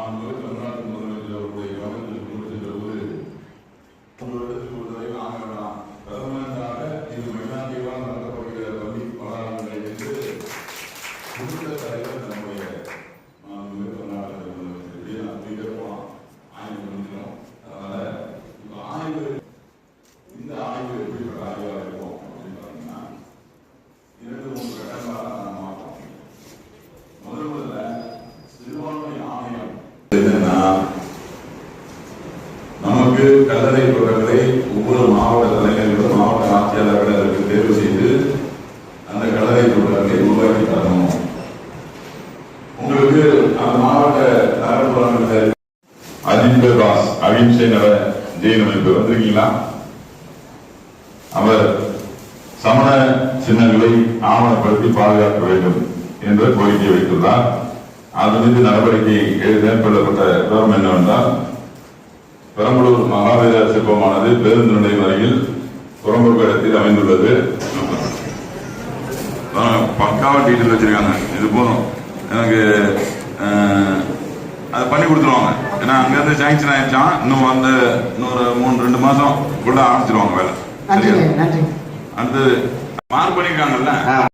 தமிழ்நாட்டு முதலமைச்சர் அவருடைய கவனத்திற்கு கொண்டு சென்ற போது ஆகலாம் பெர்மனண்டாக இது மெய்னாட்டியெல்லாம் நடத்தப்படுகிற பள்ளி வளாகங்கள் என்று குறித்த தலைவர் நம்முடைய தமிழ்நாட்டு முதலமைச்சர் போகலாம் ஆய்வு பண்ணிக்கிறோம். அதனால இப்போ ஆய்வு இந்த ஆய்வு எப்படிப்பட்ட ஆய்வாக இருக்கும் அப்படின்னு பார்த்தீங்கன்னா 2-3 கட்டங்களாக நாம் மாற்றோம். முதல்ல சிறுபான்மை ஆணையம் என்னன்னா, நமக்கு கல்லறை தொடர்களை ஒவ்வொரு மாவட்ட தலைவர்களும் மாவட்ட ஆட்சியாளர்கள் அதற்கு தேர்வு செய்து அந்த கல்லறை தொடர்களை உருவாக்கி தரணும். உங்களுக்கு அந்த மாவட்ட நகர்ப்புறங்கள் அஜித் தாஸ் அகிம்சை நல ஜெயின் அமைப்பு வந்திருக்கீங்களா? அவர் சமண சின்னங்களை ஆவணப்படுத்தி பாதுகாக்க வேண்டும் என்ற கோரிக்கை வைத்துள்ளார். அது மீது நடவடிக்கை மேற்கொள்ளப்பட்ட விவரம் என்னவென்றால், பெரம்பலூர் மகாவீர சிற்பமானது பேருந்து நிலையம் அருகில் புறம்போக்கு இடத்தில் அமைந்துள்ளது. பக்காவா டீட்டெயில் வச்சிருக்காங்க. இது போதும், எனக்கு அதை பண்ணி கொடுத்துருவாங்க. ஏன்னா அங்கிருந்து சாங்ஷன் ஆயிடுச்சான். இன்னும் அந்த இன்னொரு 3-2 மாசம் கூட ஆரம்பிச்சிருவாங்க வேலை. அடுத்து மார்க் பண்ணிருக்காங்கல்ல.